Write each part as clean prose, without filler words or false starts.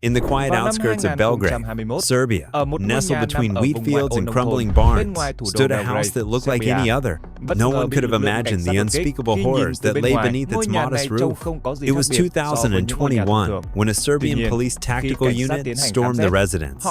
In the quiet outskirts of Belgrade, Serbia, nestled between wheat fields and crumbling barns, stood a house that looked like any other. No one could have imagined the unspeakable horrors that lay beneath its modest roof. It was 2021 when a Serbian police tactical unit stormed the residence.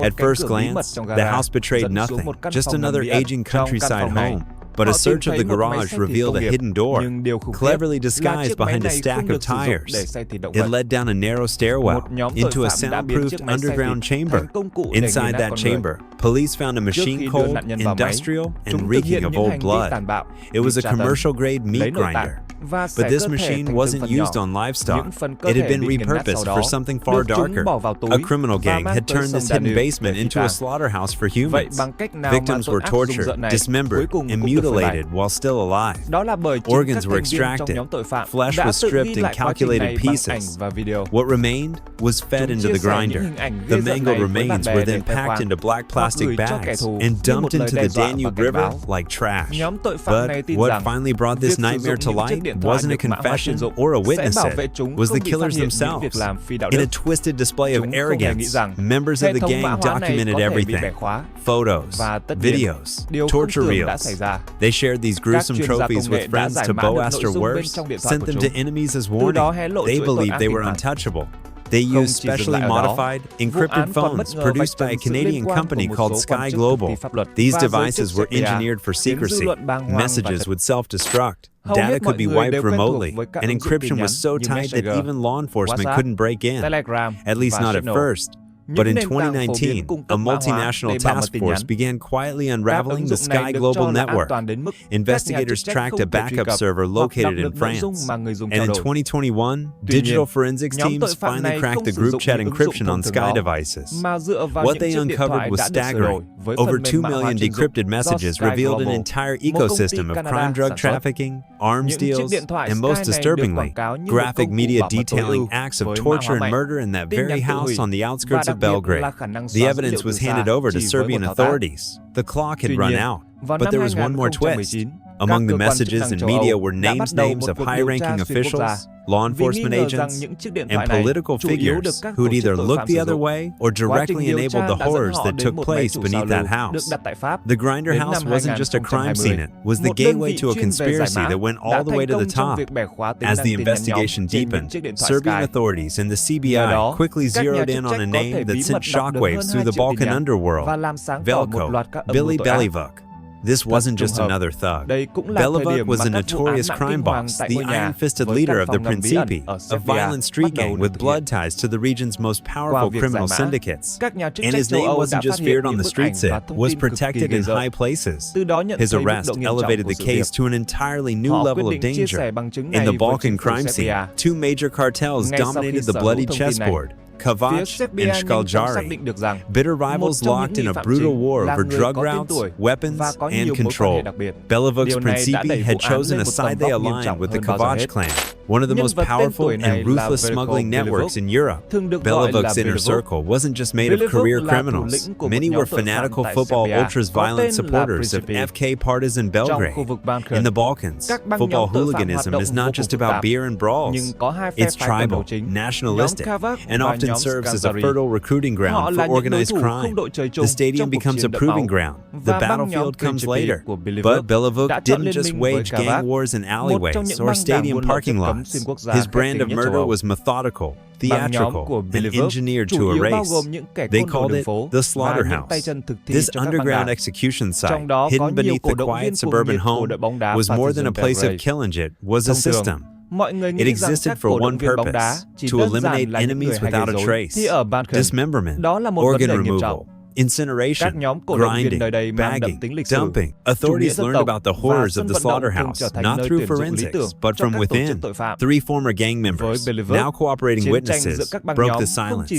At first glance, the house betrayed nothing, just another aging countryside home. But a search of the garage revealed a hidden door, cleverly disguised behind a stack of tires. It led down a narrow stairwell into a soundproofed underground chamber. Inside that chamber, police found a machine cold, industrial, and reeking of old blood. It was a commercial-grade meat grinder. But this machine wasn't used on livestock. It had been repurposed for something far darker. A criminal gang had turned this hidden basement into a slaughterhouse for humans. Victims were tortured, dismembered, and mutilated while still alive. Organs were extracted. Flesh was stripped in calculated pieces. What remained was fed into the grinder. The mangled remains were then packed into black plastic bags and dumped into the Danube River like trash. But what finally brought this nightmare to light wasn't a confession or a witness, it was the killers themselves. In a twisted display of arrogance, members of the gang documented everything: photos, videos, torture reels. They shared these gruesome trophies with friends to boast or worse, sent them to enemies as warning. They believed they were untouchable. They used specially modified, encrypted phones produced by a Canadian company called Sky Global. These devices were engineered for secrecy. Messages would self-destruct. Data could be wiped remotely, and encryption was so tight that even law enforcement couldn't break in, at least not at first. But in 2019, a multinational task force began quietly unraveling the Sky Global network. Investigators tracked a backup server located in France. And in 2021, digital forensics teams finally cracked the group chat encryption on Sky devices. What they uncovered was staggering. Over 2 million decrypted messages revealed an entire ecosystem of crime, drug trafficking, arms deals, and most disturbingly, graphic media detailing acts of torture and murder in that very house on the outskirts of Belgrade. The evidence was handed over to Serbian authorities. The clock had run out, but there was one more twist. Among the messages and media were names of high-ranking officials, law enforcement agents, and political figures who had either looked the other way or directly enabled the horrors that took place beneath that house. The grinder house wasn't just a crime scene, it was the gateway to a conspiracy that went all the way to the top. As the investigation deepened, Serbian authorities and the CBI quickly zeroed in on a name that sent shockwaves through the Balkan underworld: Belivuk. This wasn't just another thug. Belivuk was a notorious crime boss, the iron-fisted leader of the Principi, a violent street gang with blood ties to the region's most powerful criminal syndicates. And his name wasn't just feared on the streets, it was protected in high places. His arrest elevated the case to an entirely new level of danger. In the Balkan crime scene, two major cartels dominated the bloody chessboard: Carnage and Slaughterhouse, bitter rivals locked in a brutal war over drug routes, weapons, and control. Belivuk's Principi had chosen a side they aligned with the Carnage clan, one of the most powerful and ruthless smuggling networks in Europe. Belivuk's inner circle wasn't just made of career criminals. Many were fanatical football ultras-violent supporters of FK partisan Belgrade. In the Balkans, football hooliganism is not just about beer and brawls. It's tribal, nationalistic, and often serves as a fertile recruiting ground for organized crime. The stadium becomes a proving ground. The battlefield comes later. But Belivuk didn't just wage gang wars in alleyways or stadium parking lots. His brand of murder was methodical, theatrical, and engineered to erase. They called it the Slaughterhouse. This underground execution site, hidden beneath the quiet suburban home, was more than a place of killing. It was a system. It existed for one purpose: to eliminate enemies without a trace. Dismemberment, organ removal, incineration, grinding, bagging, dumping. Authorities learned about the horrors of the slaughterhouse, not through forensics, but from within. 3 former gang members, now cooperating witnesses, broke the silence.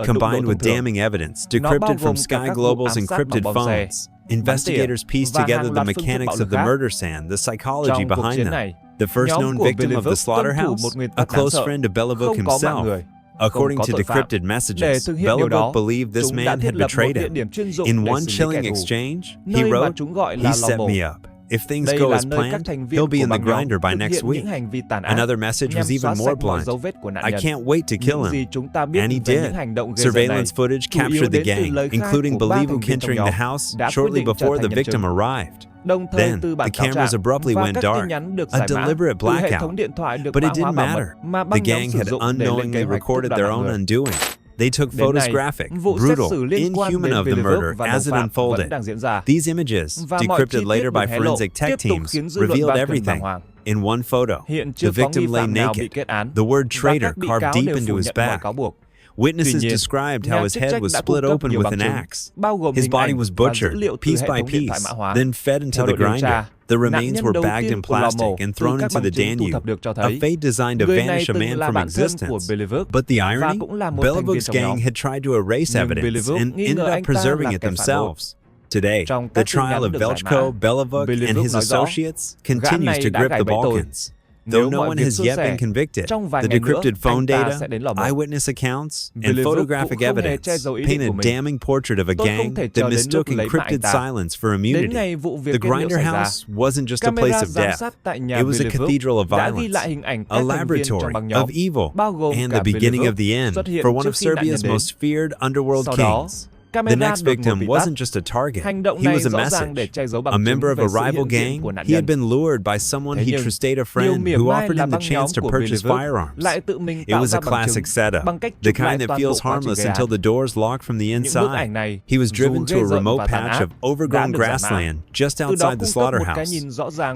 Combined with damning evidence decrypted from Sky Global's encrypted phones, investigators pieced together the mechanics of the murder scene, the psychology behind them. The first known victim of the slaughterhouse, a close friend of Belivuk himself. According to decrypted messages, Belivuk believed this man had betrayed him. In one chilling exchange, he wrote, "He set me up. If things go as planned, he'll be in the grinder by next week. Another message was even more blunt. I can't wait to kill him. And he did. Surveillance footage captured the gang, including Belivuk entering the house shortly before the victim arrived. Then, the cameras abruptly went dark, a deliberate blackout. But it didn't matter. The gang had unknowingly recorded their own undoing. They took photos graphic, brutal, inhuman of the murder as it unfolded. These images, decrypted later by forensic tech teams, revealed everything. In one photo, the victim lay naked, the word traitor carved deep into his back. Witnesses described how his head was split open with an axe. His body was butchered, piece by piece, then fed into the grinder. The remains were bagged in plastic and thrown into the Danube, a fate designed to vanish a man from existence. But the irony? Belivuk's gang had tried to erase evidence and ended up preserving it themselves. Today, the trial of Belgrade, Belivuk, and his associates continues to grip the Balkans. Though no one has yet been convicted, the decrypted phone data, eyewitness accounts, and photographic evidence paint a damning portrait of a gang that mistook encrypted silence for immunity. The grinder house wasn't just a place of death. It was a cathedral of violence, a laboratory of evil, and the beginning of the end for one of Serbia's most feared underworld kings. The next victim wasn't just a target, he was a message. A member of a rival gang, he had been lured by someone he trusted, a friend who offered him the chance to purchase firearms. It was a classic setup, the kind that feels harmless until the doors lock from the inside. He was driven to a remote patch of overgrown grassland just outside the slaughterhouse.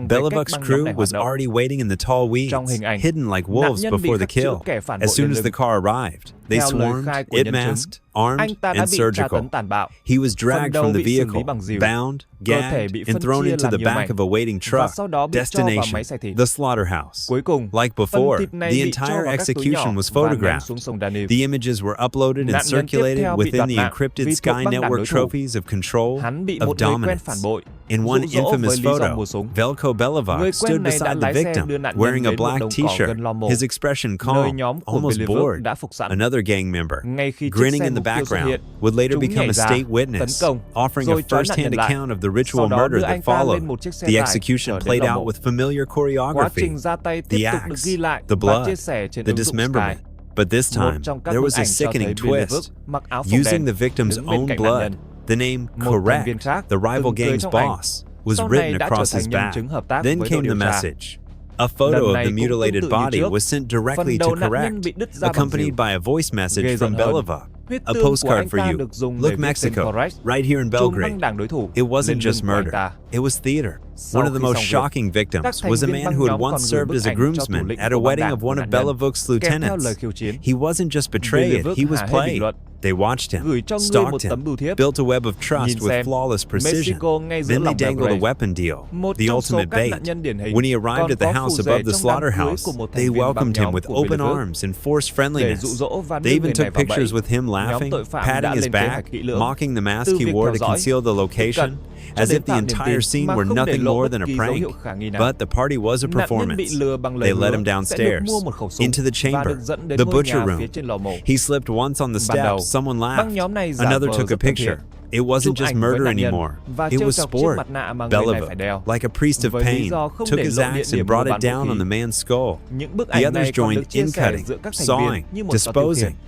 Belivuk's crew was already waiting in the tall weeds, hidden like wolves before the kill. As soon as the car arrived, they swarmed, it masked, armed, and surgical. He was dragged from the vehicle, bound, gagged, and thrown into the back of a waiting truck. Destination, the slaughterhouse. Like before, the entire execution was photographed. The images were uploaded and circulated within the encrypted Sky Network trophies of control, of dominance. In one infamous photo, Veljko Belivuk stood beside the victim, wearing a black t-shirt, his expression calm, almost bored. Another gang member, grinning in the background, would later become a state witness, offering a first-hand account of the ritual murder that followed. The execution played out with familiar choreography, the axe, the blood, the dismemberment. But this time, there was a sickening twist. Using the victim's own blood, the name Correct, the rival gang's boss, was written across his back. Then came the message. A photo of the mutilated body was sent directly to Correct, accompanied by a voice message from Belivuk. A postcard for you. Look, Mexico, right here in Belgrade. It wasn't just murder, it was theater. One of the most shocking victims was a man who had once served as a groomsman at a wedding of one of Belivuk's lieutenants. He wasn't just betrayed, he was played. They watched him, stalked him, built a web of trust with flawless precision. Then they dangled a weapon deal, the ultimate bait. When he arrived at the house above the slaughterhouse, they welcomed him with open arms and forced friendliness. They even took pictures with him laughing, patting his back, mocking the mask he wore to conceal the location, as if the entire scene were nothing more than a prank. But the party was a performance. They led him downstairs, into the chamber, the butcher room. He slipped once on the steps, someone laughed, another took a picture. It wasn't just murder anymore, it was sport. Belivuk, like a priest of pain, took his axe and brought it down on the man's skull. The others joined in cutting, sawing, disposing.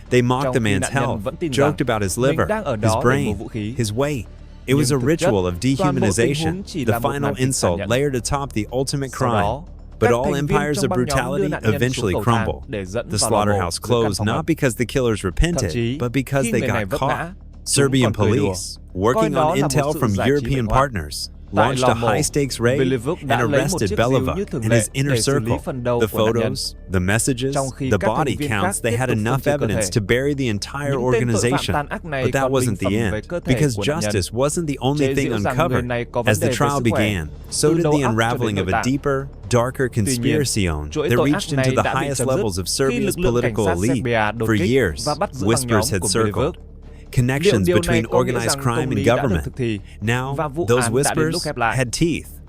They mocked the man's health, joked about his liver, his brain, his weight. It was a ritual of dehumanization, the final insult layered atop the ultimate crime. But all empires of brutality eventually crumble. The slaughterhouse closed not because the killers repented, but because they got caught. Serbian police, working on intel from European partners, launched a high-stakes raid and arrested Belivuk and his inner circle. The photos, the messages, the body counts, they had enough evidence to bury the entire organization. But that wasn't the end, because justice wasn't the only thing uncovered. As the trial began, so did the unraveling of a deeper, darker conspiracy that reached into the highest levels of Serbia's political elite. For years, whispers had circled. Connections between organized crime and government. Now, those whispers had teeth.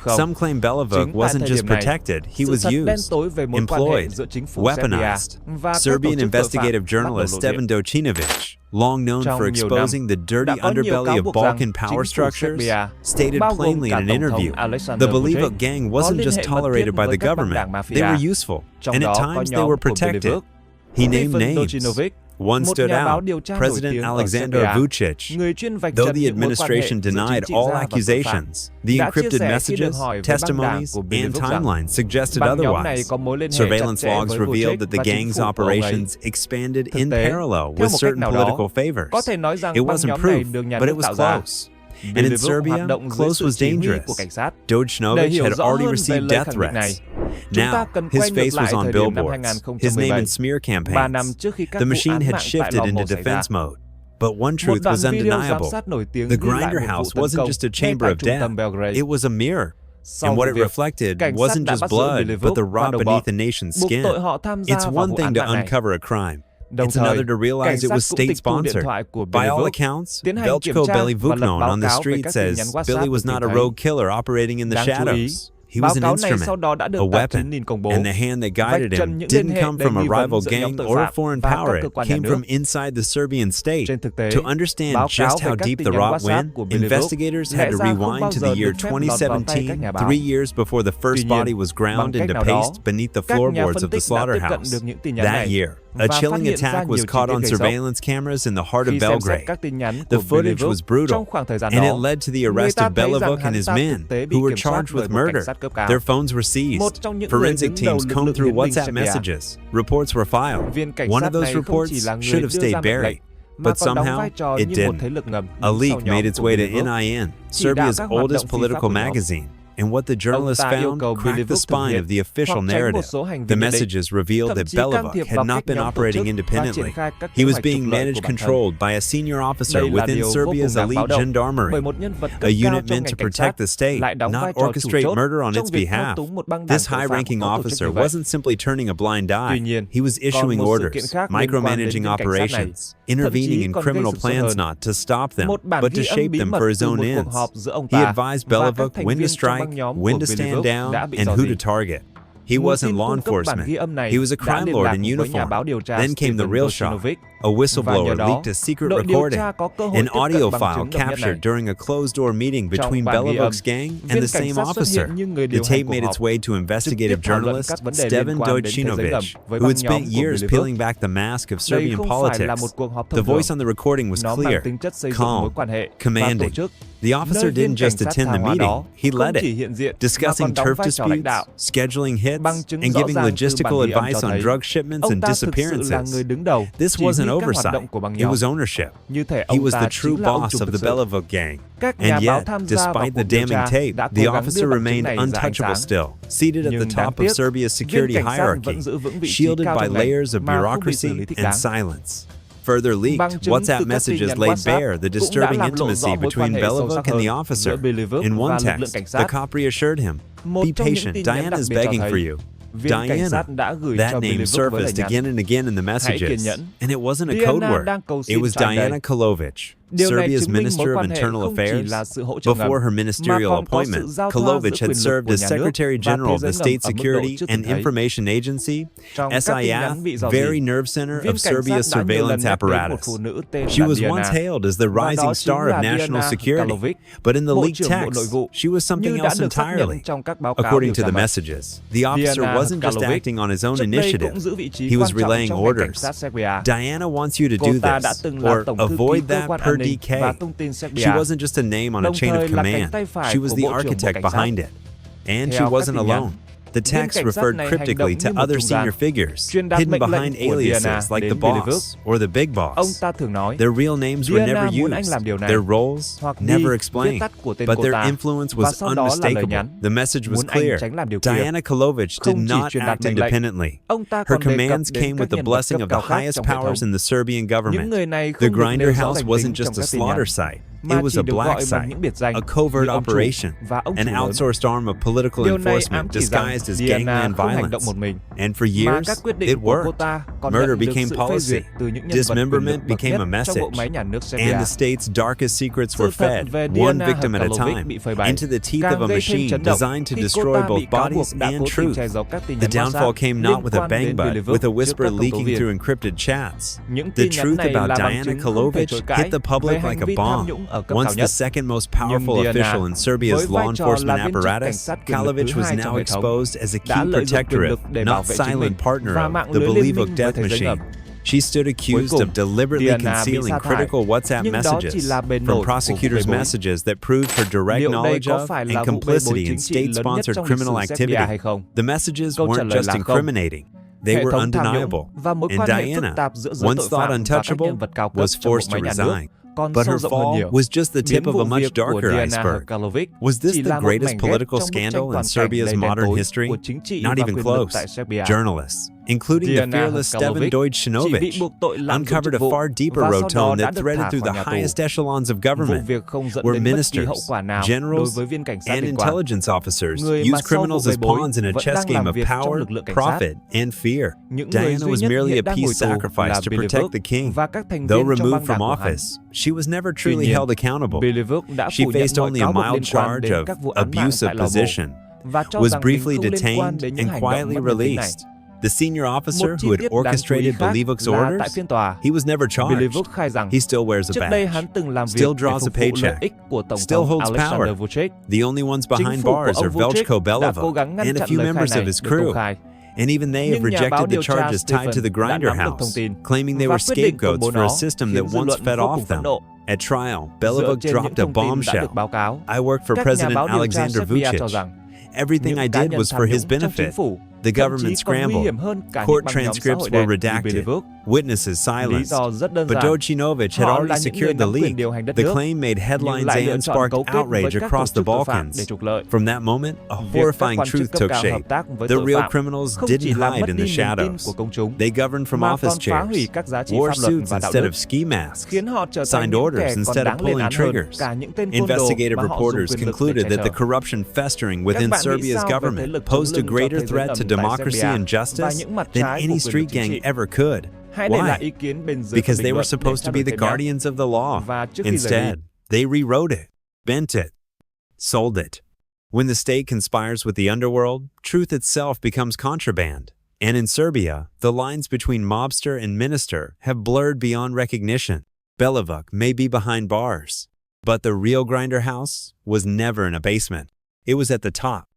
Some claim Belivuk wasn't just protected, he was used, employed, weaponized. Serbian investigative journalist Stevan Docinovic, long known for exposing the dirty underbelly of Balkan power structures, stated plainly in an interview, the Belivuk gang wasn't just tolerated by the government, they were useful, and at times they were protected. He named names. One stood out, President Alexander Vučić. Though the administration denied all accusations, the encrypted messages, testimonies, and timelines suggested otherwise. Surveillance logs revealed that the gang's operations expanded in parallel with certain political favors. It wasn't proof, but it was close. And in Serbia, close was dangerous. Docinovic had already received death threats. Now, his face was on billboards, his name in smear campaigns. The machine had shifted into defense mode. But one truth was undeniable. The grinder house wasn't just a chamber of death, it was a mirror. And what it reflected wasn't just blood, but the rot beneath a nation's skin. It's one thing to uncover a crime. It's another to realize it was state-sponsored. By all accounts, Veljko Belivuk on the street says Billy was not a rogue killer operating in the shadows. He was an instrument, a weapon, and the hand that guided him didn't come from a rival gang or a foreign power, it came from inside the Serbian state. To understand just how deep the rot went, investigators had to rewind to the year 2017, 3 years before the first body was ground into paste beneath the floorboards of the slaughterhouse. That year, a chilling attack was caught on surveillance cameras in the heart of Belgrade. The footage was brutal, and it led to the arrest of Belivuk and his men, who were charged with murder. Their phones were seized. Forensic teams combed through WhatsApp messages. Reports were filed. One of those reports should have stayed buried, but somehow it didn't. A leak made its way to NIN, Serbia's oldest political magazine. And what the journalists found cracked the spine of the official narrative. The messages revealed that Belivuk had not been operating independently. He was being controlled by a senior officer within Serbia's elite gendarmerie, a unit meant to protect the state, not orchestrate murder on its behalf. This high-ranking officer wasn't simply turning a blind eye. He was issuing orders, micromanaging operations, intervening in criminal plans not to stop them, but to shape them for his own ends. He advised Belivuk when to strike, when to stand down, and who to target. He wasn't law enforcement. He was a crime lord in uniform. Then came the real shock. A whistleblower leaked a secret recording, an audio file captured during a closed-door meeting between Belivuk's gang and the same officer. The tape made its way to investigative journalist Stevan Docinovic, who had spent years peeling back the mask of Serbian politics. The voice on the recording was clear, calm, commanding. The officer didn't just attend the meeting, he led it, discussing turf disputes, scheduling hits, and giving logistical advice on drug shipments and disappearances. This wasn't oversight, it was ownership. He was the true boss of the Belivuk gang. And yet, despite the damning tape, the officer remained untouchable still, seated at the top of Serbia's security hierarchy, shielded by layers of bureaucracy and silence. Further leaked, WhatsApp messages laid bare the disturbing intimacy between Belivuk and the officer. In one text, the cop reassured him, "Be patient, Diana's begging for you." Diana. That name surfaced again and again in the messages, and it wasn't a code word. It was Diana Kolovic, Serbia's Minister of Internal Affairs. Before her ministerial appointment, Kolovic had served as Secretary General of the State Security and Information Agency, SIF, very nerve center of Serbia's surveillance apparatus. She was once hailed as the rising star of national security, but in the leaked text, she was something else entirely. According to the messages, the officer wasn't just acting on his own initiative, he was relaying orders. Diana wants you to do this, or avoid that per DK. She wasn't just a name on a chain of command, she was the architect behind it. And she wasn't alone. The text referred cryptically to other senior figures, hidden behind aliases like the boss or the big boss. Their real names were never used, their roles never explained, but their influence was unmistakable. The message was clear. Diana Kolovic did not act independently. Her commands came with the blessing of the highest powers in the Serbian government. The grinder house wasn't just a slaughter site. It was a black site, a covert operation, an outsourced arm of political enforcement disguised as gangland violence. And for years, it worked. Murder became policy, dismemberment became a message, and the state's darkest secrets were fed, one victim at a time, into the teeth of a machine designed to destroy both bodies and truth. The downfall came not with a bang but with a whisper leaking through encrypted chats. The truth about Diana Kalovic hit the public like a bomb. Once the second most powerful official in Serbia's law enforcement apparatus, Kalovic was now exposed as a key protectorate, not silent partner of the Belivuk death machine. She stood accused of deliberately concealing critical WhatsApp messages from prosecutors' messages that proved her direct knowledge of and complicity in state-sponsored criminal activity. The messages weren't just incriminating, they were undeniable, and Diana, once thought untouchable, was forced to resign. But her fall was just the tip of a much darker iceberg. Was this the greatest political scandal in Serbia's modern history? Not even close. Journalists, including the fearless Stevan Dojcinovic, uncovered a far deeper road tone that threaded through the highest echelons of government, where ministers, generals, and intelligence officers used criminals as pawns in a chess game of power, profit, and fear. Diana was merely a peace sacrifice to protect the king. Though removed from office, she was never truly held accountable. She faced only a mild charge of abuse of position, was briefly detained and quietly released. The senior officer who had orchestrated Belivuk's orders, he was never charged. He still wears a badge, still draws a paycheck, still holds power. The only ones behind bars are Veljko Belivuk and a few members of his crew. And even they have rejected the charges tied to the grinder house, claiming they were scapegoats for a system that once fed off them. At trial, Belivuk dropped a bombshell. I worked for President Alexander Vučić. Everything I did was for his benefit. The government scrambled. Court transcripts were redacted. Witnesses silenced. But Dojcinovic had already secured the leak. The claim made headlines and sparked outrage across the Balkans. From that moment, a horrifying truth took shape. The real criminals didn't hide in the shadows. They governed from office chairs, wore suits instead of ski masks, signed orders instead of pulling triggers. Investigative reporters concluded that the corruption festering within Serbia's government posed a greater threat to democracy and justice than any street gang ever could. Why? Because they were supposed to be the guardians of the law. Instead, they rewrote it, bent it, sold it. When the state conspires with the underworld, truth itself becomes contraband. And in Serbia, the lines between mobster and minister have blurred beyond recognition. Belivuk may be behind bars, but the real grinder house was never in a basement. It was at the top,